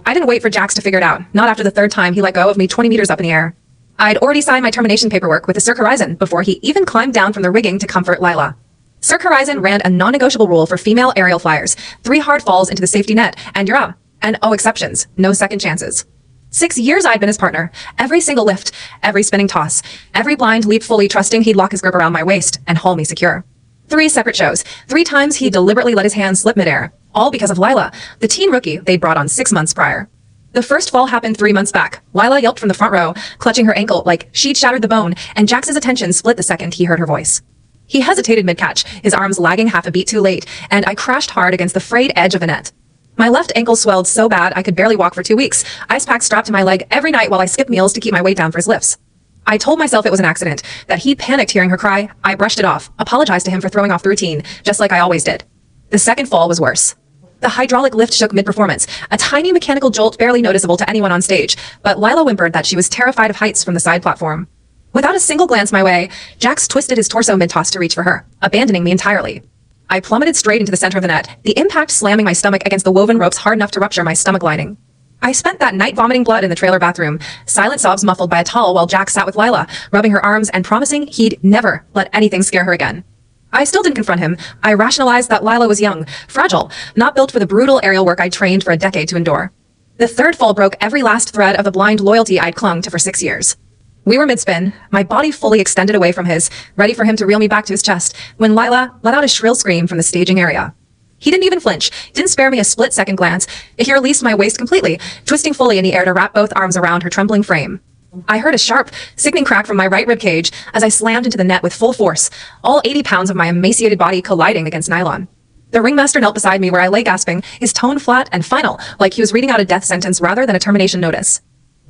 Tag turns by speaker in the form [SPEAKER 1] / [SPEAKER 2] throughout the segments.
[SPEAKER 1] I didn't wait for Jax to figure it out, not after the third time he let go of me 20 meters up in the air. I'd already signed my termination paperwork with the Cirque Horizon before he even climbed down from the rigging to comfort Lila. Cirque Horizon ran a non-negotiable rule for female aerial flyers: 3 hard falls into the safety net, and you're out. And oh exceptions, no second chances. 6 years I'd been his partner. Every single lift, every spinning toss, every blind leap, fully trusting he'd lock his grip around my waist and haul me secure. 3 separate shows, 3 times he deliberately let his hand slip midair, all because of Lila, the teen rookie they'd brought on 6 months prior. The first fall happened 3 months back. Lila yelped from the front row, clutching her ankle like she'd shattered the bone, and Jax's attention split the second he heard her voice. He hesitated mid-catch, his arms lagging half a beat too late, and I crashed hard against the frayed edge of the net. My left ankle swelled so bad I could barely walk for 2 weeks, ice packs strapped to my leg every night while I skipped meals to keep my weight down for his lifts. I told myself it was an accident, that he panicked hearing her cry. I brushed it off, apologized to him for throwing off the routine, just like I always did. The second fall was worse. The hydraulic lift shook mid-performance, a tiny mechanical jolt barely noticeable to anyone on stage, but Lila whimpered that she was terrified of heights from the side platform. Without a single glance my way, Jax twisted his torso mid-toss to reach for her, abandoning me entirely. I plummeted straight into the center of the net, the impact slamming my stomach against the woven ropes hard enough to rupture my stomach lining. I spent that night vomiting blood in the trailer bathroom, silent sobs muffled by a towel while Jax sat with Lila, rubbing her arms and promising he'd never let anything scare her again. I still didn't confront him. I rationalized that Lila was young, fragile, not built for the brutal aerial work I'd trained for a decade to endure. The third fall broke every last thread of the blind loyalty I'd clung to for 6 years. We were mid-spin, my body fully extended away from his, ready for him to reel me back to his chest, when Lila let out a shrill scream from the staging area. He didn't even flinch, didn't spare me a split-second glance. He released my waist completely, twisting fully in the air to wrap both arms around her trembling frame. I heard a sharp, sickening crack from my right rib cage as I slammed into the net with full force, all 80 pounds of my emaciated body colliding against nylon. The ringmaster knelt beside me where I lay gasping, his tone flat and final, like he was reading out a death sentence rather than a termination notice.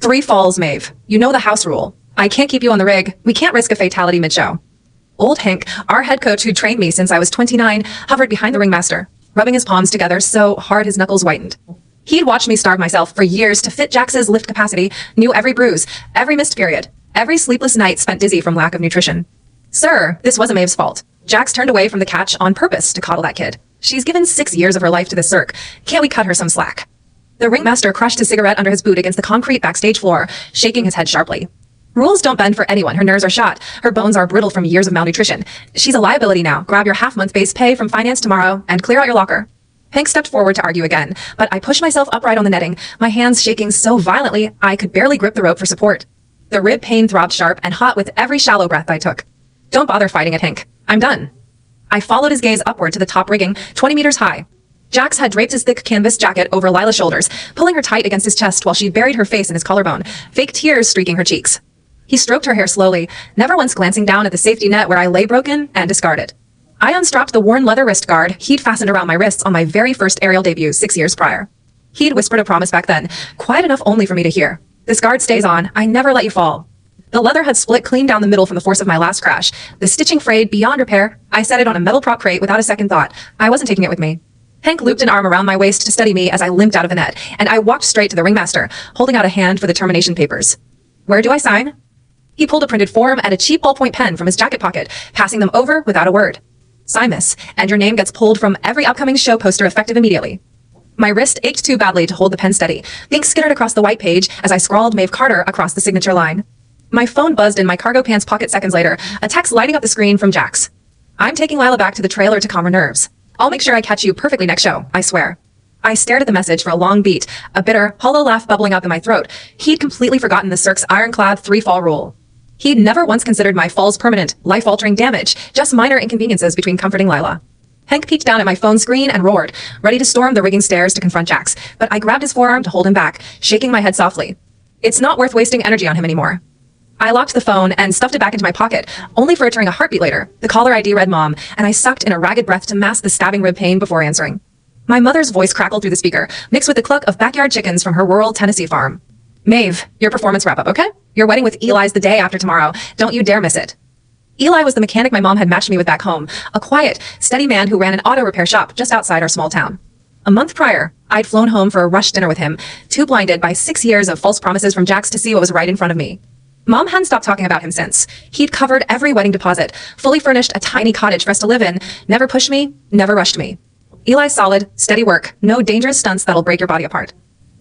[SPEAKER 1] 3 falls, Maeve. You know the house rule. I can't keep you on the rig. We can't risk a fatality mid-show. Old Hank, our head coach who trained me since I was 29, hovered behind the ringmaster, rubbing his palms together so hard his knuckles whitened. He'd watched me starve myself for years to fit Jax's lift capacity, knew every bruise, every missed period, every sleepless night spent dizzy from lack of nutrition. Sir, this wasn't Maeve's fault. Jax turned away from the catch on purpose to coddle that kid. She's given 6 years of her life to the Cirque. Can't we cut her some slack? The ringmaster crushed his cigarette under his boot against the concrete backstage floor, shaking his head sharply. Rules don't bend for anyone. Her nerves are shot. Her bones are brittle from years of malnutrition. She's a liability now. Grab your half-month base pay from finance tomorrow and clear out your locker. Hank stepped forward to argue again, but I pushed myself upright on the netting, my hands shaking so violently I could barely grip the rope for support. The rib pain throbbed sharp and hot with every shallow breath I took. Don't bother fighting it, Hank. I'm done. I followed his gaze upward to the top rigging, 20 meters high. Jax had draped his thick canvas jacket over Lila's shoulders, pulling her tight against his chest while she buried her face in his collarbone, fake tears streaking her cheeks. He stroked her hair slowly, never once glancing down at the safety net where I lay broken and discarded. I unstrapped the worn leather wrist guard he'd fastened around my wrists on my very first aerial debut 6 years prior. He'd whispered a promise back then, quiet enough only for me to hear. This guard stays on. I never let you fall. The leather had split clean down the middle from the force of my last crash. The stitching frayed beyond repair. I set it on a metal prop crate without a second thought. I wasn't taking it with me. Hank looped an arm around my waist to steady me as I limped out of the net, and I walked straight to the ringmaster, holding out a hand for the termination papers. Where do I sign? He pulled a printed form and a cheap ballpoint pen from his jacket pocket, passing them over without a word. Sign this, and your name gets pulled from every upcoming show poster effective immediately. My wrist ached too badly to hold the pen steady. The ink skittered across the white page as I scrawled Maeve Carter across the signature line. My phone buzzed in my cargo pants pocket seconds later, a text lighting up the screen from Jax. I'm taking Lila back to the trailer to calm her nerves. I'll make sure I catch you perfectly next show, I swear. I stared at the message for a long beat, a bitter, hollow laugh bubbling up in my throat. He'd completely forgotten the Cirque's ironclad 3-fall rule. He'd never once considered my falls permanent, life-altering damage, just minor inconveniences between comforting Lila. Hank peeked down at my phone screen and roared, ready to storm the rigging stairs to confront Jax, but I grabbed his forearm to hold him back, shaking my head softly. It's not worth wasting energy on him anymore. I locked the phone and stuffed it back into my pocket, only for it to ring a heartbeat later. The caller ID read Mom, and I sucked in a ragged breath to mask the stabbing rib pain before answering. My mother's voice crackled through the speaker, mixed with the cluck of backyard chickens from her rural Tennessee farm. Maeve, your performance wrap-up, okay? Your wedding with Eli's the day after tomorrow. Don't you dare miss it. Eli was the mechanic my mom had matched me with back home, a quiet, steady man who ran an auto repair shop just outside our small town. A month prior, I'd flown home for a rush dinner with him, too blinded by 6 years of false promises from Jax to see what was right in front of me. Mom hadn't stopped talking about him since. He'd covered every wedding deposit, fully furnished a tiny cottage for us to live in, never pushed me, never rushed me. Eli's solid, steady work, no dangerous stunts that'll break your body apart.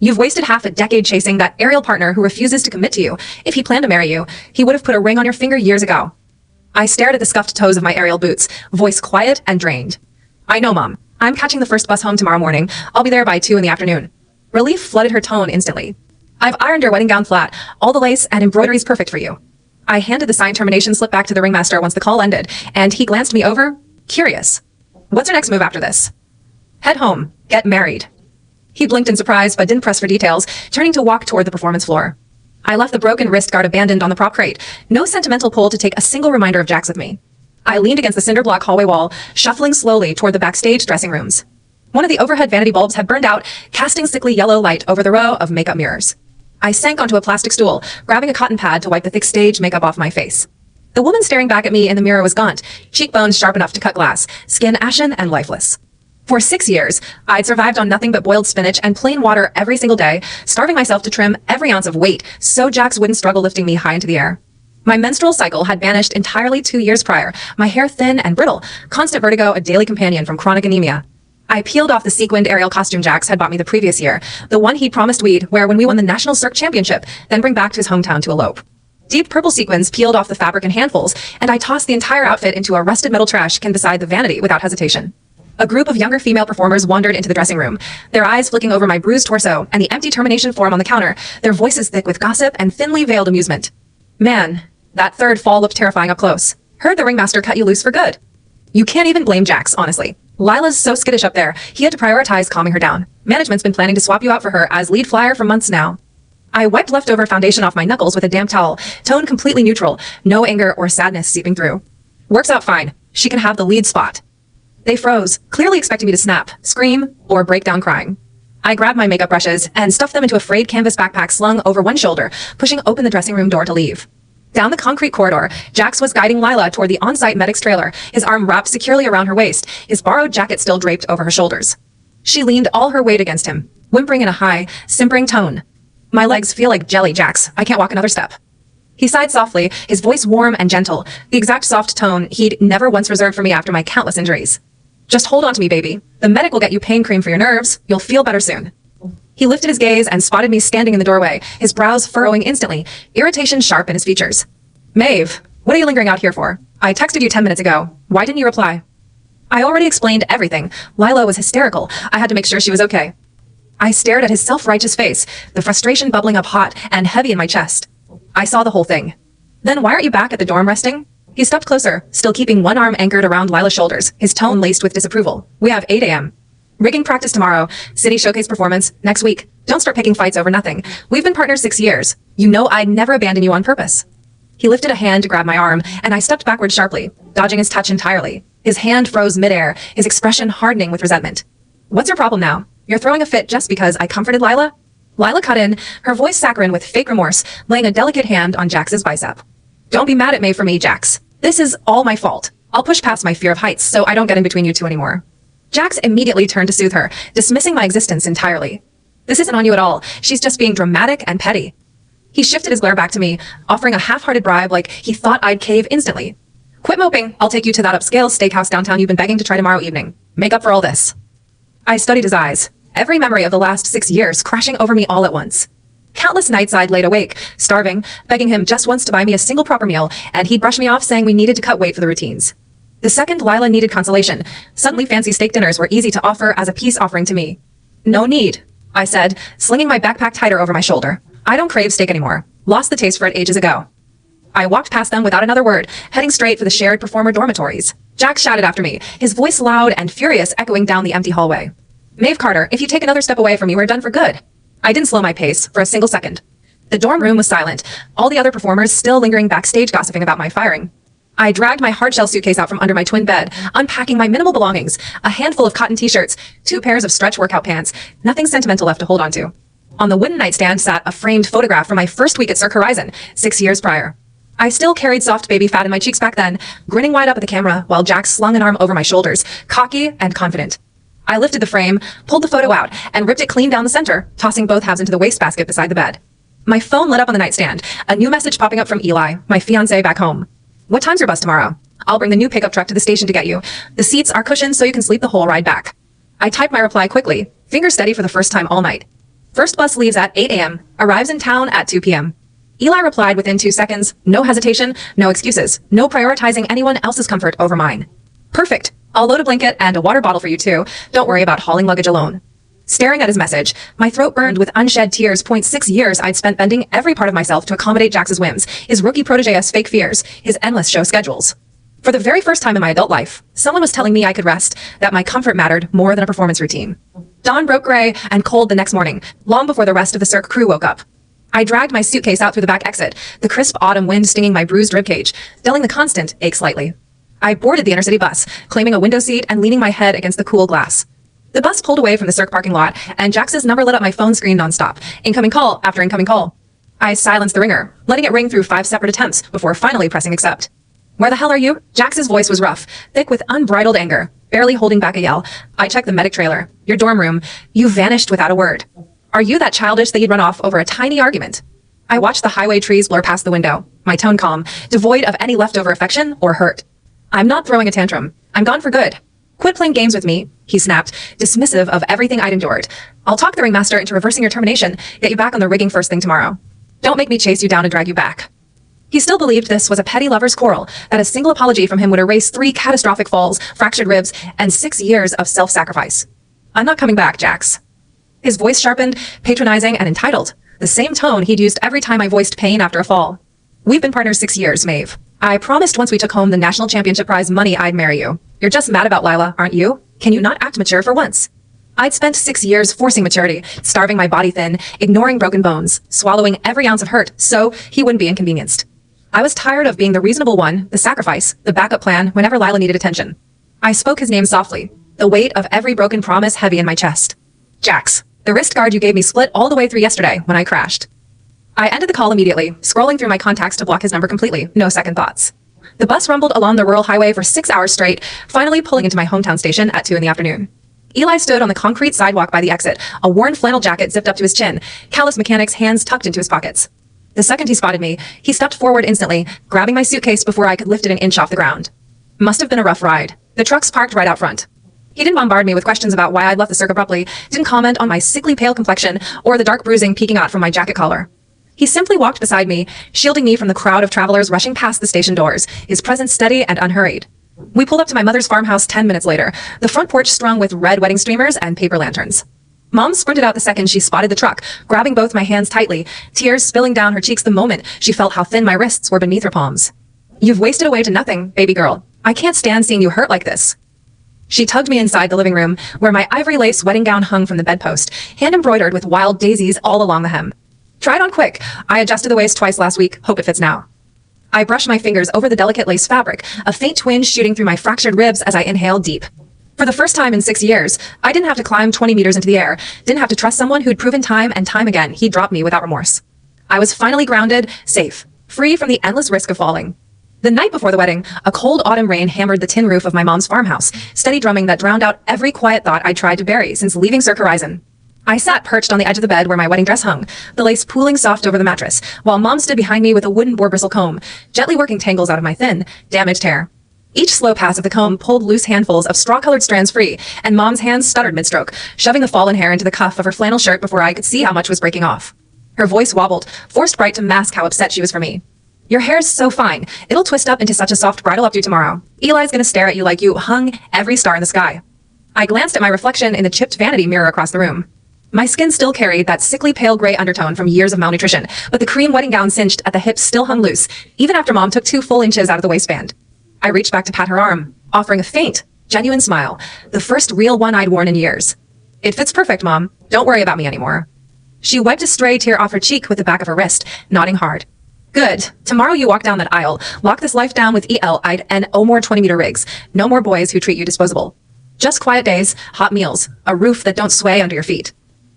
[SPEAKER 1] You've wasted half a decade chasing that aerial partner who refuses to commit to you. If he planned to marry you, he would have put a ring on your finger years ago. I stared at the scuffed toes of my aerial boots, voice quiet and drained. I know, Mom. I'm catching the first bus home tomorrow morning. I'll be there by 2 in the afternoon. Relief flooded her tone instantly. I've ironed your wedding gown flat. All the lace and embroidery's perfect for you. I handed the signed termination slip back to the ringmaster once the call ended, and he glanced me over, curious. What's our next move after this? Head home. Get married. He blinked in surprise but didn't press for details, turning to walk toward the performance floor. I left the broken wrist guard abandoned on the prop crate. No sentimental pull to take a single reminder of Jax with me. I leaned against the cinder block hallway wall, shuffling slowly toward the backstage dressing rooms. One of the overhead vanity bulbs had burned out, casting sickly yellow light over the row of makeup mirrors. I sank onto a plastic stool, grabbing a cotton pad to wipe the thick stage makeup off my face. The woman staring back at me in the mirror was gaunt, cheekbones sharp enough to cut glass, skin ashen and lifeless. For 6 years, I'd survived on nothing but boiled spinach and plain water every single day, starving myself to trim every ounce of weight so Jax wouldn't struggle lifting me high into the air. My menstrual cycle had vanished entirely 2 years prior, my hair thin and brittle, constant vertigo a daily companion from chronic anemia. I peeled off the sequined aerial costume Jax had bought me the previous year, the one he'd promised we'd wear when we won the National Cirque Championship, then bring back to his hometown to elope. Deep purple sequins peeled off the fabric in handfuls, and I tossed the entire outfit into a rusted metal trash can beside the vanity without hesitation. A group of younger female performers wandered into the dressing room, their eyes flicking over my bruised torso and the empty termination form on the counter, their voices thick with gossip and thinly veiled amusement. Man, that third fall looked terrifying up close. Heard the ringmaster cut you loose for good. You can't even blame Jax, honestly. Lila's so skittish up there, he had to prioritize calming her down. Management's been planning to swap you out for her as lead flyer for months now. I wiped leftover foundation off my knuckles with a damp towel, tone completely neutral, no anger or sadness seeping through. Works out fine. She can have the lead spot. They froze, clearly expecting me to snap, scream, or break down crying. I grabbed my makeup brushes and stuffed them into a frayed canvas backpack slung over one shoulder, pushing open the dressing room door to leave. Down the concrete corridor, Jax was guiding Lila toward the on-site medic's trailer, his arm wrapped securely around her waist, his borrowed jacket still draped over her shoulders. She leaned all her weight against him, whimpering in a high, simpering tone. My legs feel like jelly, Jax. I can't walk another step. He sighed softly, his voice warm and gentle, the exact soft tone he'd never once reserved for me after my countless injuries. Just hold on to me, baby. The medic will get you pain cream for your nerves. You'll feel better soon. He lifted his gaze and spotted me standing in the doorway, his brows furrowing instantly, irritation sharp in his features. Maeve, what are you lingering out here for? I texted you 10 minutes ago. Why didn't you reply? I already explained everything. Lila was hysterical. I had to make sure she was okay. I stared at his self-righteous face, the frustration bubbling up hot and heavy in my chest. I saw the whole thing. Then why aren't you back at the dorm resting? He stepped closer, still keeping one arm anchored around Lila's shoulders, his tone laced with disapproval. We have 8 a.m. Rigging practice tomorrow, city showcase performance next week. Don't start picking fights over nothing. We've been partners 6 years. You know I'd never abandon you on purpose. He lifted a hand to grab my arm, and I stepped backward sharply, dodging his touch entirely. His hand froze midair, his expression hardening with resentment. What's your problem now? You're throwing a fit just because I comforted Lila? Lila cut in, her voice saccharine with fake remorse, laying a delicate hand on Jax's bicep. Don't be mad at me for me, Jax. This is all my fault. I'll push past my fear of heights so I don't get in between you two anymore. Jax immediately turned to soothe her, dismissing my existence entirely. This isn't on you at all. She's just being dramatic and petty. He shifted his glare back to me, offering a half-hearted bribe like he thought I'd cave instantly. Quit moping. I'll take you to that upscale steakhouse downtown you've been begging to try tomorrow evening. Make up for all this. I studied his eyes, every memory of the last 6 years crashing over me all at once. Countless nights I'd laid awake, starving, begging him just once to buy me a single proper meal, and he'd brush me off saying we needed to cut weight for the routines. The second Lila needed consolation, suddenly fancy steak dinners were easy to offer as a peace offering to me. No need, I said, slinging my backpack tighter over my shoulder. I don't crave steak anymore. Lost the taste for it ages ago. I walked past them without another word, heading straight for the shared performer dormitories. Jax shouted after me, his voice loud and furious echoing down the empty hallway. Maeve Carter, if you take another step away from me, we're done for good. I didn't slow my pace for a single second. The dorm room was silent, all the other performers still lingering backstage gossiping about my firing. I dragged my hardshell suitcase out from under my twin bed, unpacking my minimal belongings, a handful of cotton t-shirts, 2 pairs of stretch workout pants, nothing sentimental left to hold on to. On the wooden nightstand sat a framed photograph from my first week at Cirque Horizon, 6 years prior. I still carried soft baby fat in my cheeks back then, grinning wide up at the camera while Jax slung an arm over my shoulders, cocky and confident. I lifted the frame, pulled the photo out, and ripped it clean down the center, tossing both halves into the wastebasket beside the bed. My phone lit up on the nightstand, a new message popping up from Eli, my fiancé back home. What time's your bus tomorrow? I'll bring the new pickup truck to the station to get you. The seats are cushioned so you can sleep the whole ride back. I typed my reply quickly, fingers steady for the first time all night. First bus leaves at 8 a.m., arrives in town at 2 p.m. Eli replied within 2 seconds, no hesitation, no excuses, no prioritizing anyone else's comfort over mine. Perfect. I'll load a blanket and a water bottle for you too. Don't worry about hauling luggage alone. Staring at his message, my throat burned with unshed tears. 6 years I'd spent bending every part of myself to accommodate Jax's whims, his rookie protege's fake fears, his endless show schedules. For the very first time in my adult life, someone was telling me I could rest, that my comfort mattered more than a performance routine. Dawn broke gray and cold the next morning, long before the rest of the Cirque crew woke up. I dragged my suitcase out through the back exit, the crisp autumn wind stinging my bruised ribcage, dulling the constant ache slightly. I boarded the intercity bus, claiming a window seat and leaning my head against the cool glass. The bus pulled away from the Cirque parking lot, and Jax's number lit up my phone screen nonstop, incoming call after incoming call. I silenced the ringer, letting it ring through 5 separate attempts before finally pressing accept. Where the hell are you? Jax's voice was rough, thick with unbridled anger, barely holding back a yell. I checked the medic trailer. Your dorm room. You vanished without a word. Are you that childish that you'd run off over a tiny argument? I watched the highway trees blur past the window, my tone calm, devoid of any leftover affection or hurt. I'm not throwing a tantrum. I'm gone for good. Quit playing games with me, he snapped, dismissive of everything I'd endured. I'll talk the ringmaster into reversing your termination, get you back on the rigging first thing tomorrow. Don't make me chase you down and drag you back. He still believed this was a petty lover's quarrel, that a single apology from him would erase 3 catastrophic falls, fractured ribs, and 6 years of self-sacrifice. I'm not coming back, Jax. His voice sharpened, patronizing, and entitled, the same tone he'd used every time I voiced pain after a fall. We've been partners 6 years, Maeve. I promised once we took home the national championship prize money I'd marry you. You're just mad about Lila, aren't you? Can you not act mature for once? I'd spent 6 years forcing maturity, starving my body thin, ignoring broken bones, swallowing every ounce of hurt so he wouldn't be inconvenienced. I was tired of being the reasonable one, the sacrifice, the backup plan whenever Lila needed attention. I spoke his name softly, the weight of every broken promise heavy in my chest. Jax, the wrist guard you gave me split all the way through yesterday when I crashed. I ended the call immediately, scrolling through my contacts to block his number completely, no second thoughts. The bus rumbled along the rural highway for 6 hours straight, finally pulling into my hometown station at 2 in the afternoon. Eli stood on the concrete sidewalk by the exit, a worn flannel jacket zipped up to his chin, callous mechanic's hands tucked into his pockets. The second he spotted me, he stepped forward instantly, grabbing my suitcase before I could lift it an inch off the ground. Must have been a rough ride. The truck's parked right out front. He didn't bombard me with questions about why I'd left the Cirque abruptly, didn't comment on my sickly pale complexion or the dark bruising peeking out from my jacket collar. He simply walked beside me, shielding me from the crowd of travelers rushing past the station doors, his presence steady and unhurried. We pulled up to my mother's farmhouse 10 minutes later, the front porch strung with red wedding streamers and paper lanterns. Mom sprinted out the second she spotted the truck, grabbing both my hands tightly, tears spilling down her cheeks the moment she felt how thin my wrists were beneath her palms. You've wasted away to nothing, baby girl. I can't stand seeing you hurt like this. She tugged me inside the living room, where my ivory lace wedding gown hung from the bedpost, hand embroidered with wild daisies all along the hem. Try it on quick. I adjusted the waist twice last week. Hope it fits now. I brushed my fingers over the delicate lace fabric, a faint twinge shooting through my fractured ribs as I inhaled deep. For the first time in 6 years, I didn't have to climb 20 meters into the air, didn't have to trust someone who'd proven time and time again he'd drop me without remorse. I was finally grounded, safe, free from the endless risk of falling. The night before the wedding, a cold autumn rain hammered the tin roof of my mom's farmhouse, steady drumming that drowned out every quiet thought I'd tried to bury since leaving Cirque Horizon. I sat perched on the edge of the bed where my wedding dress hung, the lace pooling soft over the mattress, while Mom stood behind me with a wooden boar bristle comb, gently working tangles out of my thin, damaged hair. Each slow pass of the comb pulled loose handfuls of straw-colored strands free, and Mom's hands stuttered mid-stroke, shoving the fallen hair into the cuff of her flannel shirt before I could see how much was breaking off. Her voice wobbled, forced Bright to mask how upset she was for me. Your hair's so fine. It'll twist up into such a soft bridal updo tomorrow. Eli's gonna stare at you like you hung every star in the sky. I glanced at my reflection in the chipped vanity mirror across the room. My skin still carried that sickly pale gray undertone from years of malnutrition, but the cream wedding gown cinched at the hips still hung loose, even after Mom took 2 full inches out of the waistband. I reached back to pat her arm, offering a faint, genuine smile, the first real one I'd worn in years. It fits perfect, Mom. Don't worry about me anymore. She wiped a stray tear off her cheek with the back of her wrist, nodding hard. Good. Tomorrow you walk down that aisle, lock this life down with EL-I'd and no more 20-meter rigs, no more boys who treat you disposable. Just quiet days, hot meals, a roof that don't sway under your feet.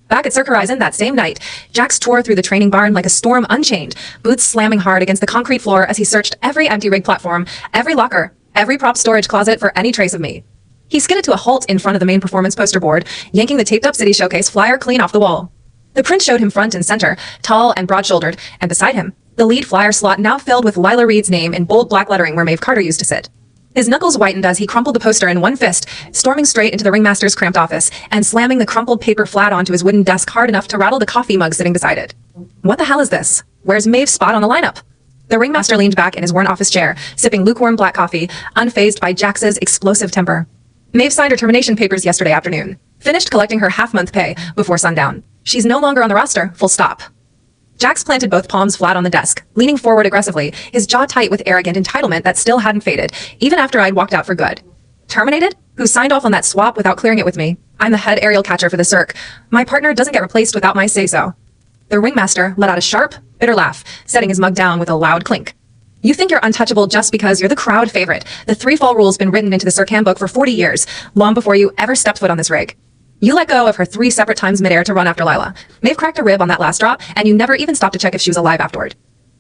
[SPEAKER 1] Back at Cirque Horizon that same night, Jax tore through the training barn like a storm unchained, boots slamming hard against the concrete floor as he searched every empty rig platform, every locker, every prop storage closet for any trace of me. He skidded to a halt in front of the main performance poster board, yanking the taped-up City Showcase flyer clean off the wall. The print showed him front and center, tall and broad-shouldered, and beside him, the lead flyer slot now filled with Lila Reed's name in bold black lettering where Maeve Carter used to sit. His knuckles whitened as he crumpled the poster in one fist, storming straight into the ringmaster's cramped office and slamming the crumpled paper flat onto his wooden desk hard enough to rattle the coffee mug sitting beside it. What the hell is this? Where's Maeve's spot on the lineup? The ringmaster leaned back in his worn office chair, sipping lukewarm black coffee, unfazed by Jax's explosive temper. Maeve signed her termination papers yesterday afternoon. Finished collecting her half-month pay before sundown. She's no longer on the roster, full stop. Jax planted both palms flat on the desk, leaning forward aggressively, his jaw tight with arrogant entitlement that still hadn't faded, even after I'd walked out for good. Terminated? Who signed off on that swap without clearing it with me? I'm the head aerial catcher for the Cirque. My partner doesn't get replaced without my say-so. The ringmaster let out a sharp, bitter laugh, setting his mug down with a loud clink. You think you're untouchable just because you're the crowd favorite. The three-fall rule's been written into the Cirque handbook for 40 years, long before you ever stepped foot on this rig. You let go of her 3 separate times midair to run after Lila. Maeve cracked a rib on that last drop, and you never even stopped to check if she was alive afterward.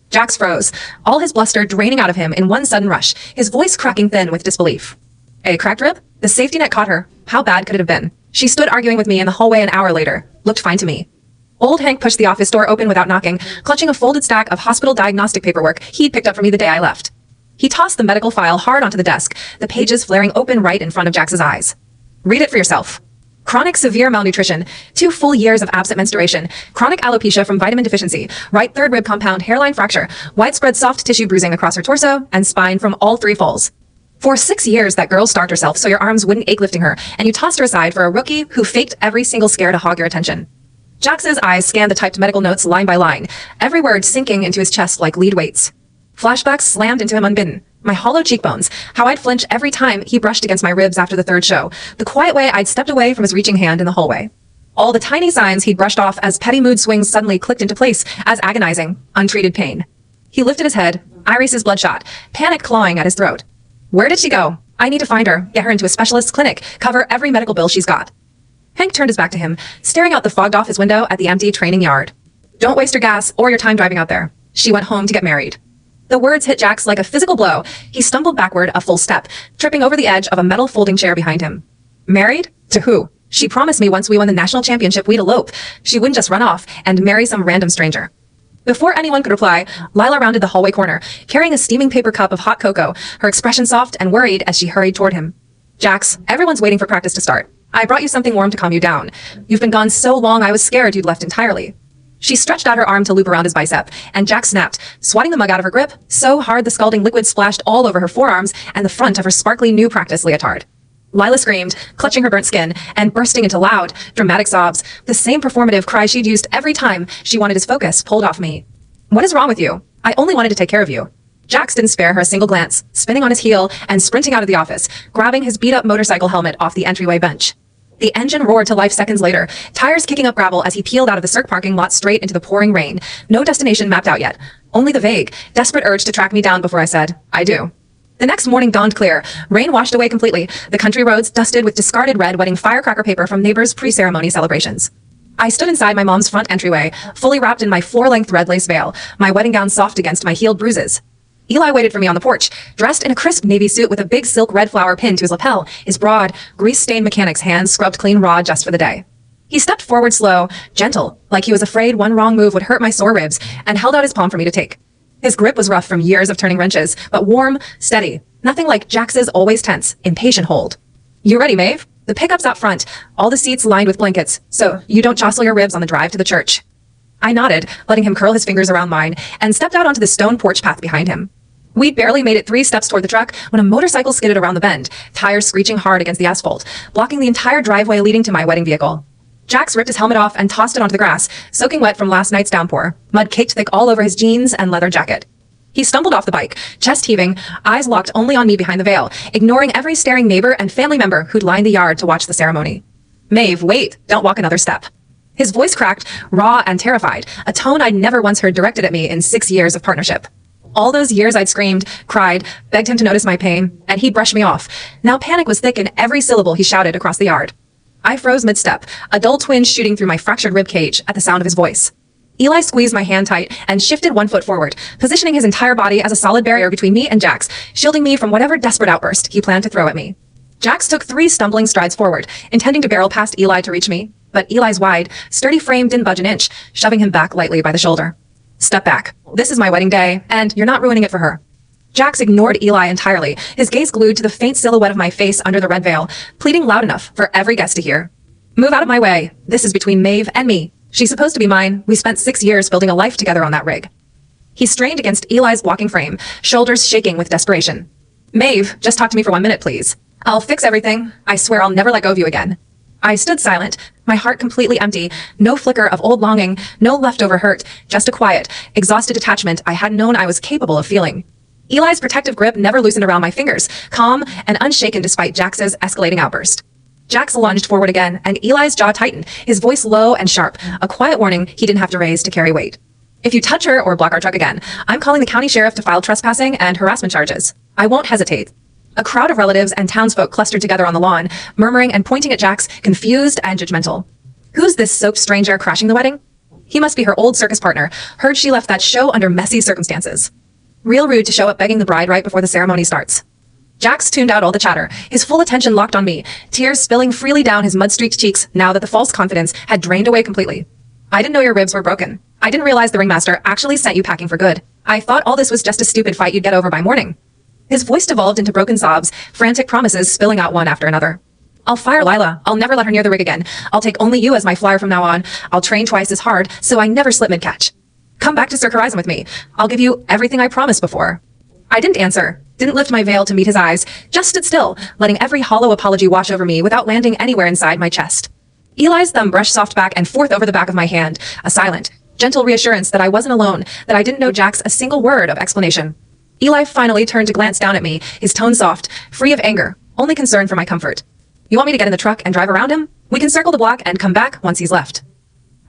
[SPEAKER 1] Jax froze, all his bluster draining out of him in one sudden rush, his voice cracking thin with disbelief. A cracked rib? The safety net caught her. How bad could it have been? She stood arguing with me in the hallway an hour later. Looked fine to me. Old Hank pushed the office door open without knocking, clutching a folded stack of hospital diagnostic paperwork he'd picked up for me the day I left. He tossed the medical file hard onto the desk, the pages flaring open right in front of Jax's eyes. Read it for yourself. Chronic severe malnutrition, 2 full years of absent menstruation, chronic alopecia from vitamin deficiency, right third rib compound hairline fracture, widespread soft tissue bruising across her torso, and spine from all 3 falls. For 6 years, that girl starved herself so your arms wouldn't ache lifting her, and you tossed her aside for a rookie who faked every single scare to hog your attention. Jax's eyes scanned the typed medical notes line by line, every word sinking into his chest like lead weights. Flashbacks slammed into him unbidden. My hollow cheekbones, how I'd flinch every time he brushed against my ribs after the 3rd show, the quiet way I'd stepped away from his reaching hand in the hallway. All the tiny signs he'd brushed off as petty mood swings suddenly clicked into place as agonizing, untreated pain. He lifted his head, irises bloodshot, panic clawing at his throat. Where did she go? I need to find her, get her into a specialist's clinic, cover every medical bill she's got. Hank turned his back to him, staring out the fogged office window at the empty training yard. Don't waste your gas or your time driving out there. She went home to get married. The words hit Jax like a physical blow. He stumbled backward a full step, tripping over the edge of a metal folding chair behind him. Married? To who? She promised me once we won the national championship we'd elope. She wouldn't just run off and marry some random stranger. Before anyone could reply, Lila rounded the hallway corner, carrying a steaming paper cup of hot cocoa, her expression soft and worried as she hurried toward him. Jax, everyone's waiting for practice to start. I brought you something warm to calm you down. You've been gone so long I was scared you'd left entirely. She stretched out her arm to loop around his bicep, and Jax snapped, swatting the mug out of her grip, so hard the scalding liquid splashed all over her forearms and the front of her sparkly new practice leotard. Lila screamed, clutching her burnt skin, and bursting into loud, dramatic sobs, the same performative cry she'd used every time she wanted his focus pulled off me. What is wrong with you? I only wanted to take care of you. Jax didn't spare her a single glance, spinning on his heel and sprinting out of the office, grabbing his beat-up motorcycle helmet off the entryway bench. The engine roared to life seconds later, tires kicking up gravel as he peeled out of the Cirque parking lot straight into the pouring rain. No destination mapped out yet. Only the vague, desperate urge to track me down before I said, I do. The next morning dawned clear. Rain washed away completely, the country roads dusted with discarded red wedding firecracker paper from neighbors' pre-ceremony celebrations. I stood inside my mom's front entryway, fully wrapped in my floor-length red lace veil, my wedding gown soft against my healed bruises. Eli waited for me on the porch, dressed in a crisp navy suit with a big silk red flower pinned to his lapel, his broad, grease-stained mechanic's hands scrubbed clean raw just for the day. He stepped forward slow, gentle, like he was afraid one wrong move would hurt my sore ribs, and held out his palm for me to take. His grip was rough from years of turning wrenches, but warm, steady, nothing like Jax's always tense, impatient hold. You ready, Maeve? The pickup's out front, all the seats lined with blankets, so you don't jostle your ribs on the drive to the church. I nodded, letting him curl his fingers around mine, and stepped out onto the stone porch path behind him. We'd barely made it 3 steps toward the truck when a motorcycle skidded around the bend, tires screeching hard against the asphalt, blocking the entire driveway leading to my wedding vehicle. Jax ripped his helmet off and tossed it onto the grass, soaking wet from last night's downpour, mud caked thick all over his jeans and leather jacket. He stumbled off the bike, chest heaving, eyes locked only on me behind the veil, ignoring every staring neighbor and family member who'd lined the yard to watch the ceremony. Maeve, wait, don't walk another step. His voice cracked, raw and terrified, a tone I'd never once heard directed at me in 6 years of partnership. All those years I'd screamed, cried, begged him to notice my pain, and he'd brush me off. Now panic was thick in every syllable he shouted across the yard. I froze mid-step, a dull twinge shooting through my fractured rib cage at the sound of his voice. Eli squeezed my hand tight and shifted 1 foot forward, positioning his entire body as a solid barrier between me and Jax, shielding me from whatever desperate outburst he planned to throw at me. Jax took 3 stumbling strides forward, intending to barrel past Eli to reach me, but Eli's wide, sturdy frame didn't budge an inch, shoving him back lightly by the shoulder. Step back. This is my wedding day, and you're not ruining it for her. Jax ignored Eli entirely, his gaze glued to the faint silhouette of my face under the red veil, pleading loud enough for every guest to hear. Move out of my way. This is between Maeve and me. She's supposed to be mine. We spent 6 years building a life together on that rig. He strained against Eli's walking frame, shoulders shaking with desperation. Maeve, just talk to me for 1 minute, please. I'll fix everything. I swear I'll never let go of you again. I stood silent, my heart completely empty, no flicker of old longing, no leftover hurt, just a quiet, exhausted detachment I hadn't known I was capable of feeling. Eli's protective grip never loosened around my fingers, calm and unshaken despite Jax's escalating outburst. Jax lunged forward again, and Eli's jaw tightened, his voice low and sharp, a quiet warning he didn't have to raise to carry weight. If you touch her or block our truck again, I'm calling the county sheriff to file trespassing and harassment charges. I won't hesitate. A crowd of relatives and townsfolk clustered together on the lawn, murmuring and pointing at Jax, confused and judgmental. Who's this soaked stranger crashing the wedding? He must be her old circus partner. Heard she left that show under messy circumstances. Real rude to show up begging the bride right before the ceremony starts. Jax tuned out all the chatter, his full attention locked on me, tears spilling freely down his mud-streaked cheeks now that the false confidence had drained away completely. I didn't know your ribs were broken. I didn't realize the ringmaster actually sent you packing for good. I thought all this was just a stupid fight you'd get over by morning. His voice devolved into broken sobs, frantic promises spilling out one after another. I'll fire Lila. I'll never let her near the rig again. I'll take only you as my flyer from now on. I'll train twice as hard, so I never slip mid-catch. Come back to Cirque Horizon with me. I'll give you everything I promised before. I didn't answer, didn't lift my veil to meet his eyes, just stood still, letting every hollow apology wash over me without landing anywhere inside my chest. Eli's thumb brushed soft back and forth over the back of my hand, a silent, gentle reassurance that I wasn't alone, that I didn't know Jax a single word of explanation. Eli finally turned to glance down at me, his tone soft, free of anger, only concern for my comfort. You want me to get in the truck and drive around him? We can circle the block and come back once he's left.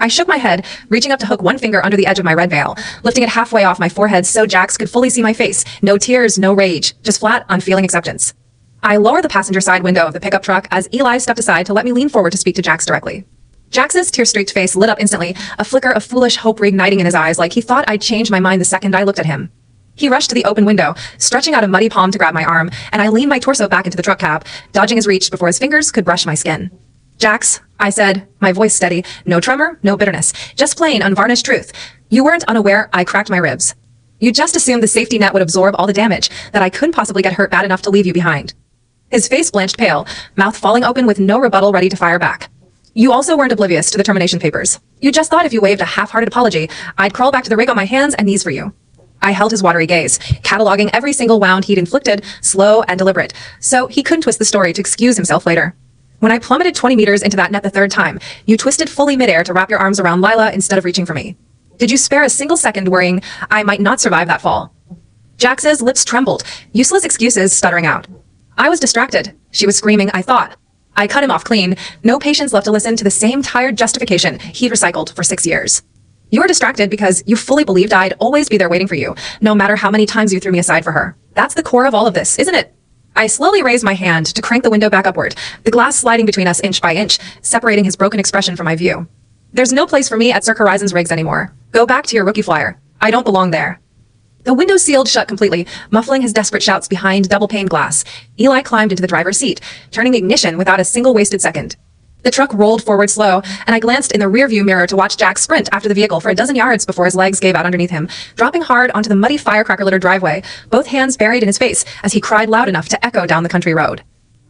[SPEAKER 1] I shook my head, reaching up to hook one finger under the edge of my red veil, lifting it halfway off my forehead so Jax could fully see my face. No tears, no rage, just flat, unfeeling acceptance. I lowered the passenger side window of the pickup truck as Eli stepped aside to let me lean forward to speak to Jax directly. Jax's tear-streaked face lit up instantly, a flicker of foolish hope reigniting in his eyes like he thought I'd change my mind the second I looked at him. He rushed to the open window, stretching out a muddy palm to grab my arm, and I leaned my torso back into the truck cab, dodging his reach before his fingers could brush my skin. Jax, I said, my voice steady, no tremor, no bitterness, just plain, unvarnished truth. You weren't unaware I cracked my ribs. You just assumed the safety net would absorb all the damage, that I couldn't possibly get hurt bad enough to leave you behind. His face blanched pale, mouth falling open with no rebuttal ready to fire back. You also weren't oblivious to the termination papers. You just thought if you waved a half-hearted apology, I'd crawl back to the rig on my hands and knees for you. I held his watery gaze, cataloging every single wound he'd inflicted, slow and deliberate, so he couldn't twist the story to excuse himself later. When I plummeted 20 meters into that net the third time, you twisted fully midair to wrap your arms around Lila instead of reaching for me. Did you spare a single second worrying I might not survive that fall? Jax's lips trembled, useless excuses stuttering out. I was distracted. She was screaming, I thought. I cut him off clean, no patience left to listen to the same tired justification he'd recycled for 6 years. You were distracted because you fully believed I'd always be there waiting for you, no matter how many times you threw me aside for her. That's the core of all of this, isn't it? I slowly raised my hand to crank the window back upward, the glass sliding between us inch by inch, separating his broken expression from my view. There's no place for me at Cirque Horizon's rigs anymore. Go back to your rookie flyer. I don't belong there. The window sealed shut completely, muffling his desperate shouts behind double-paned glass. Eli climbed into the driver's seat, turning the ignition without a single wasted second. The truck rolled forward slow, and I glanced in the rearview mirror to watch Jax sprint after the vehicle for a dozen yards before his legs gave out underneath him, dropping hard onto the muddy firecracker-littered driveway, both hands buried in his face as he cried loud enough to echo down the country road.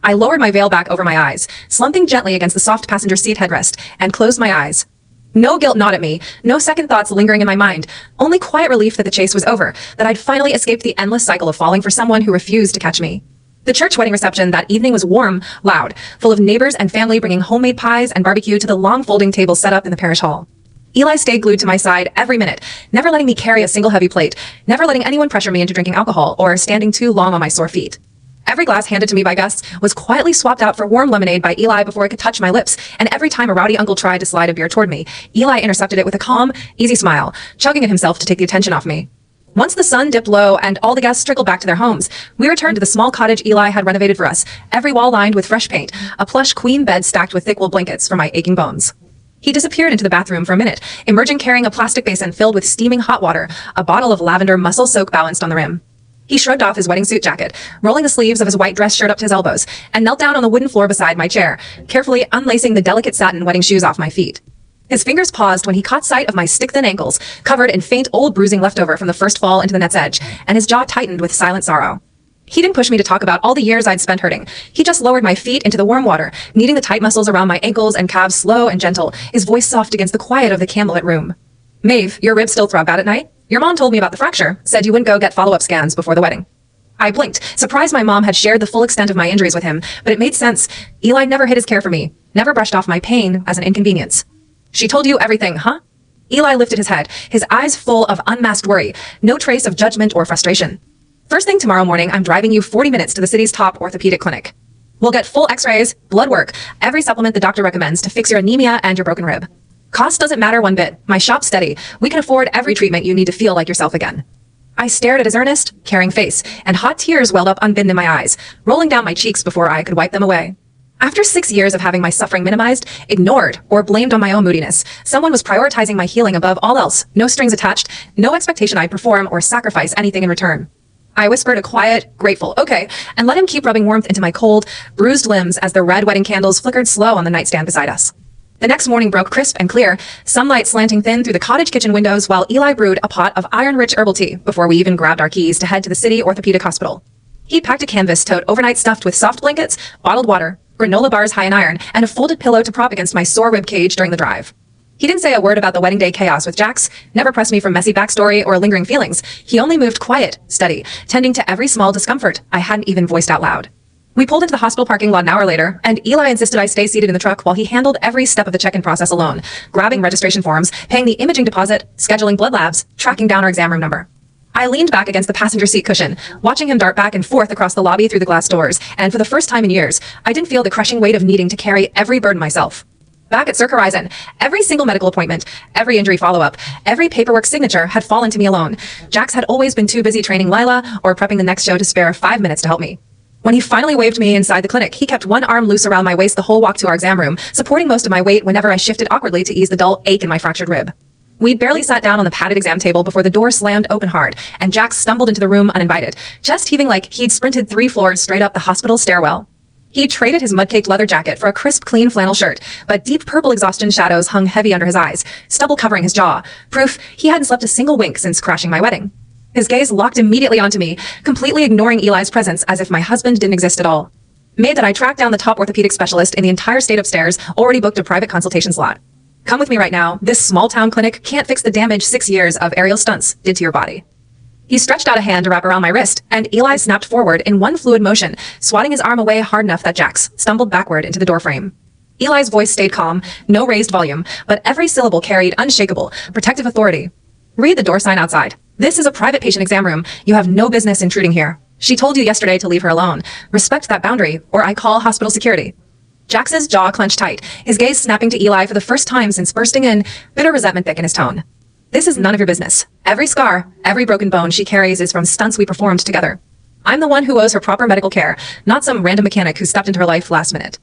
[SPEAKER 1] I lowered my veil back over my eyes, slumping gently against the soft passenger seat headrest, and closed my eyes. No guilt gnawed at me, no second thoughts lingering in my mind, only quiet relief that the chase was over, that I'd finally escaped the endless cycle of falling for someone who refused to catch me. The church wedding reception that evening was warm, loud, full of neighbors and family bringing homemade pies and barbecue to the long folding table set up in the parish hall. Eli stayed glued to my side every minute, never letting me carry a single heavy plate, never letting anyone pressure me into drinking alcohol or standing too long on my sore feet. Every glass handed to me by Gus was quietly swapped out for warm lemonade by Eli before it could touch my lips, and every time a rowdy uncle tried to slide a beer toward me, Eli intercepted it with a calm, easy smile, chugging at himself to take the attention off me. Once the sun dipped low and all the guests trickled back to their homes, we returned to the small cottage Eli had renovated for us, every wall lined with fresh paint, a plush queen bed stacked with thick wool blankets for my aching bones. He disappeared into the bathroom for a minute, emerging carrying a plastic basin filled with steaming hot water, a bottle of lavender muscle soak balanced on the rim. He shrugged off his wedding suit jacket, rolling the sleeves of his white dress shirt up to his elbows, and knelt down on the wooden floor beside my chair, carefully unlacing the delicate satin wedding shoes off my feet. His fingers paused when he caught sight of my stick-thin ankles, covered in faint old bruising left over from the first fall into the net's edge, and his jaw tightened with silent sorrow. He didn't push me to talk about all the years I'd spent hurting. He just lowered my feet into the warm water, kneading the tight muscles around my ankles and calves slow and gentle, his voice soft against the quiet of the candlelit room. "Maeve, your ribs still throb bad at night? Your mom told me about the fracture, said you wouldn't go get follow-up scans before the wedding." I blinked, surprised my mom had shared the full extent of my injuries with him, but it made sense. Eli never hid his care for me, never brushed off my pain as an inconvenience. "She told you everything, huh?" Eli lifted his head, his eyes full of unmasked worry, no trace of judgment or frustration. "First thing tomorrow morning, I'm driving you 40 minutes to the city's top orthopedic clinic. We'll get full x-rays, blood work, every supplement the doctor recommends to fix your anemia and your broken rib. Cost doesn't matter one bit. My shop's steady. We can afford every treatment you need to feel like yourself again." I stared at his earnest, caring face, and hot tears welled up unbidden in my eyes, rolling down my cheeks before I could wipe them away. After 6 years of having my suffering minimized, ignored, or blamed on my own moodiness, someone was prioritizing my healing above all else, no strings attached, no expectation I'd perform or sacrifice anything in return. I whispered a quiet, grateful, "Okay," and let him keep rubbing warmth into my cold, bruised limbs as the red wedding candles flickered slow on the nightstand beside us. The next morning broke crisp and clear, sunlight slanting thin through the cottage kitchen windows while Eli brewed a pot of iron-rich herbal tea before we even grabbed our keys to head to the city orthopedic hospital. He'd packed a canvas tote overnight stuffed with soft blankets, bottled water, granola bars high in iron, and a folded pillow to prop against my sore rib cage during the drive. He didn't say a word about the wedding day chaos with Jax, never pressed me for messy backstory or lingering feelings. He only moved quiet, steady, tending to every small discomfort I hadn't even voiced out loud. We pulled into the hospital parking lot an hour later, and Eli insisted I stay seated in the truck while he handled every step of the check-in process alone, grabbing registration forms, paying the imaging deposit, scheduling blood labs, tracking down our exam room number. I leaned back against the passenger seat cushion, watching him dart back and forth across the lobby through the glass doors, and for the first time in years, I didn't feel the crushing weight of needing to carry every burden myself. Back at Cirque Horizon, every single medical appointment, every injury follow-up, every paperwork signature had fallen to me alone. Jax had always been too busy training Lila or prepping the next show to spare 5 minutes to help me. When he finally waved me inside the clinic, he kept one arm loose around my waist the whole walk to our exam room, supporting most of my weight whenever I shifted awkwardly to ease the dull ache in my fractured rib. We'd barely sat down on the padded exam table before the door slammed open hard, and Jax stumbled into the room uninvited, chest heaving like he'd sprinted 3 floors straight up the hospital stairwell. He traded his mud-caked leather jacket for a crisp, clean flannel shirt, but deep purple exhaustion shadows hung heavy under his eyes, stubble covering his jaw, proof he hadn't slept a single wink since crashing my wedding. His gaze locked immediately onto me, completely ignoring Eli's presence as if my husband didn't exist at all. Made that I tracked down the top orthopedic specialist in the entire state upstairs, already booked a private consultation slot. "Come with me right now. This small-town clinic can't fix the damage 6 years of aerial stunts did to your body." He stretched out a hand to wrap around my wrist, and Eli snapped forward in one fluid motion, swatting his arm away hard enough that Jax stumbled backward into the doorframe. Eli's voice stayed calm, no raised volume, but every syllable carried unshakable, protective authority. "Read the door sign outside. This is a private patient exam room. You have no business intruding here. She told you yesterday to leave her alone. Respect that boundary, or I call hospital security." Jax's jaw clenched tight, his gaze snapping to Eli for the first time since bursting in, bitter resentment thick in his tone. "This is none of your business. Every scar, every broken bone she carries is from stunts we performed together. I'm the one who owes her proper medical care, not some random mechanic who stepped into her life last minute."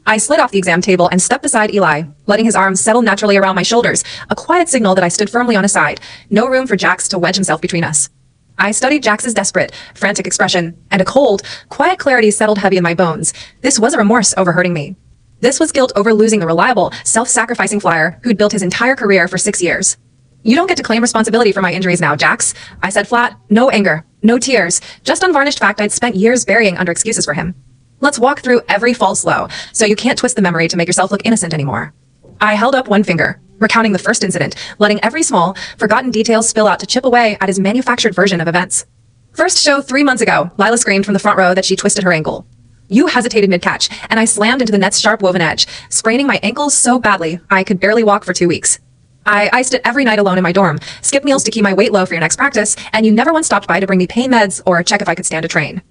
[SPEAKER 1] I slid off the exam table and stepped beside Eli, letting his arms settle naturally around my shoulders, a quiet signal that I stood firmly on his side, no room for Jax to wedge himself between us. I studied Jax's desperate, frantic expression, and a cold, quiet clarity settled heavy in my bones. This was a remorse over hurting me. This was guilt over losing the reliable, self-sacrificing flyer who'd built his entire career for 6 years. "You don't get to claim responsibility for my injuries now, Jax," I said flat. No anger, no tears, just unvarnished fact I'd spent years burying under excuses for him. "Let's walk through every false low, so you can't twist the memory to make yourself look innocent anymore." I held up one finger, recounting the first incident, letting every small, forgotten detail spill out to chip away at his manufactured version of events. "First show 3 months ago, Lila screamed from the front row that she twisted her ankle. You hesitated mid-catch, and I slammed into the net's sharp woven edge, spraining my ankles so badly I could barely walk for 2 weeks. I iced it every night alone in my dorm, skipped meals to keep my weight low for your next practice, and you never once stopped by to bring me pain meds or check if I could stand a train."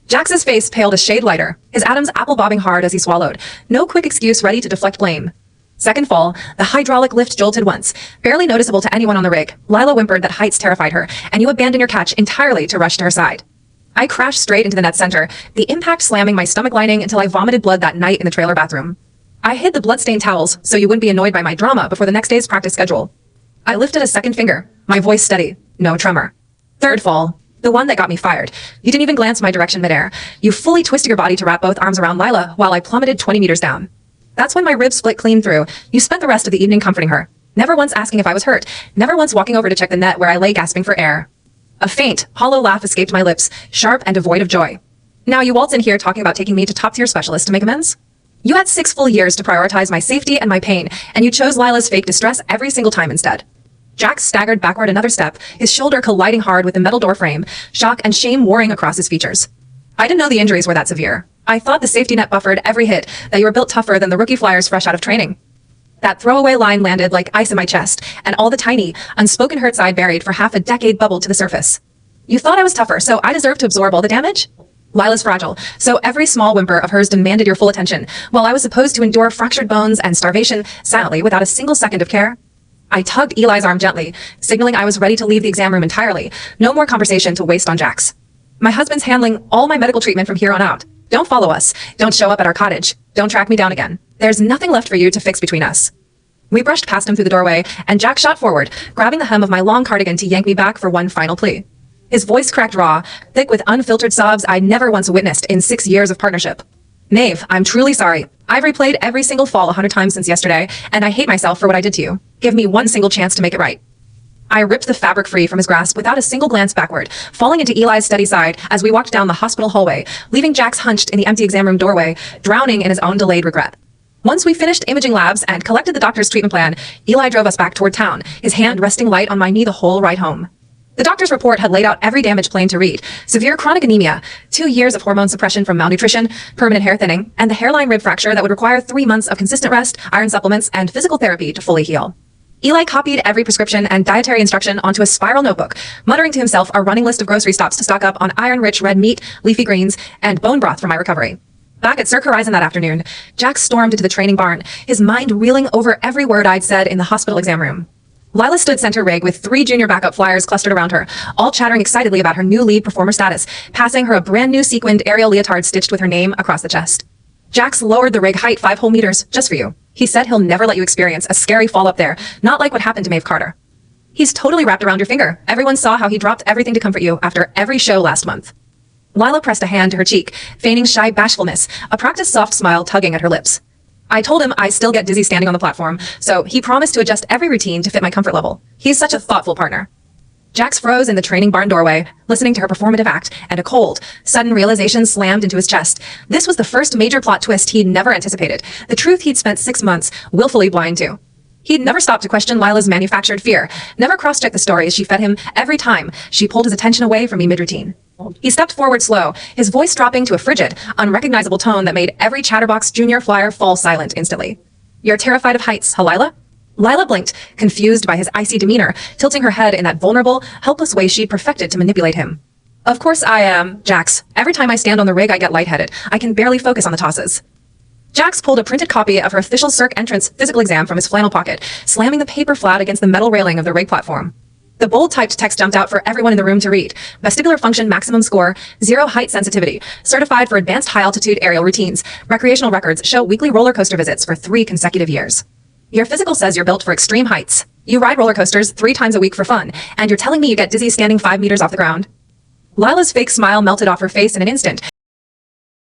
[SPEAKER 1] Jax's face paled a shade lighter, his atoms apple-bobbing hard as he swallowed, no quick excuse ready to deflect blame. Second fall, the hydraulic lift jolted once, barely noticeable to anyone on the rig. Lila whimpered that heights terrified her, and you abandoned your catch entirely to rush to her side. I crashed straight into the net center, the impact slamming my stomach lining until I vomited blood that night in the trailer bathroom. I hid the blood-stained towels so you wouldn't be annoyed by my drama before the next day's practice schedule. I lifted a second finger, my voice steady, no tremor. Third fall, the one that got me fired. You didn't even glance my direction midair. You fully twisted your body to wrap both arms around Lila while I plummeted 20 meters down. That's when my ribs split clean through. You spent the rest of the evening comforting her, never once asking if I was hurt, never once walking over to check the net where I lay gasping for air. A faint, hollow laugh escaped my lips, sharp and devoid of joy. Now you waltz in here talking about taking me to top-tier specialists to make amends? You had 6 full years to prioritize my safety and my pain, and you chose Lila's fake distress every single time instead. Jax staggered backward another step, his shoulder colliding hard with the metal door frame, shock and shame warring across his features. I didn't know the injuries were that severe. I thought the safety net buffered every hit, that you were built tougher than the rookie flyers fresh out of training. That throwaway line landed like ice in my chest, and all the tiny, unspoken hurts I'd buried for half a decade bubbled to the surface. You thought I was tougher, so I deserved to absorb all the damage? Lila's fragile, so every small whimper of hers demanded your full attention, while I was supposed to endure fractured bones and starvation silently without a single second of care. I tugged Eli's arm gently, signaling I was ready to leave the exam room entirely. No more conversation to waste on Jax. My husband's handling all my medical treatment from here on out. Don't follow us. Don't show up at our cottage. Don't track me down again. There's nothing left for you to fix between us. We brushed past him through the doorway, and Jax shot forward, grabbing the hem of my long cardigan to yank me back for one final plea. His voice cracked raw, thick with unfiltered sobs I'd never once witnessed in 6 years of partnership. Maeve, I'm truly sorry. I've replayed every single fall 100 times since yesterday, and I hate myself for what I did to you. Give me one single chance to make it right. I ripped the fabric free from his grasp without a single glance backward, falling into Eli's steady side as we walked down the hospital hallway, leaving Jax hunched in the empty exam room doorway, drowning in his own delayed regret. Once we finished imaging labs and collected the doctor's treatment plan, Eli drove us back toward town, his hand resting light on my knee the whole ride home. The doctor's report had laid out every damage plain to read: severe chronic anemia, 2 years of hormone suppression from malnutrition, permanent hair thinning, and the hairline rib fracture that would require 3 months of consistent rest, iron supplements, and physical therapy to fully heal. Eli copied every prescription and dietary instruction onto a spiral notebook, muttering to himself a running list of grocery stops to stock up on iron-rich red meat, leafy greens, and bone broth for my recovery. Back at Cirque Horizon that afternoon, Jax stormed into the training barn, his mind reeling over every word I'd said in the hospital exam room. Lila stood center rig with 3 junior backup flyers clustered around her, all chattering excitedly about her new lead performer status, passing her a brand new sequined aerial leotard stitched with her name across the chest. Jax lowered the rig height 5 whole meters, just for you. He said he'll never let you experience a scary fall up there, not like what happened to Maeve Carter. He's totally wrapped around your finger. Everyone saw how he dropped everything to comfort you after every show last month. Lila pressed a hand to her cheek, feigning shy bashfulness, a practiced soft smile tugging at her lips. I told him I still get dizzy standing on the platform, so he promised to adjust every routine to fit my comfort level. He's such a thoughtful partner. Jax froze in the training barn doorway, listening to her performative act, and a cold, sudden realization slammed into his chest. This was the first major plot twist he'd never anticipated, the truth he'd spent 6 months willfully blind to. He'd never stopped to question Lila's manufactured fear, never cross-checked the stories she fed him every time she pulled his attention away from me mid-routine. He stepped forward slow, his voice dropping to a frigid, unrecognizable tone that made every Chatterbox junior flyer fall silent instantly. You're terrified of heights, huh, Lila? Lila blinked, confused by his icy demeanor, tilting her head in that vulnerable, helpless way she'd perfected to manipulate him. Of course I am, Jax. Every time I stand on the rig, I get lightheaded. I can barely focus on the tosses. Jax pulled a printed copy of her official Cirque entrance physical exam from his flannel pocket, slamming the paper flat against the metal railing of the rig platform. The bold typed text jumped out for everyone in the room to read. Vestibular function maximum score, 0 height sensitivity, certified for advanced high altitude aerial routines. Recreational records show weekly roller coaster visits for 3 consecutive years. Your physical says you're built for extreme heights. You ride roller coasters 3 times a week for fun, and you're telling me you get dizzy standing 5 meters off the ground? Lila's fake smile melted off her face in an instant,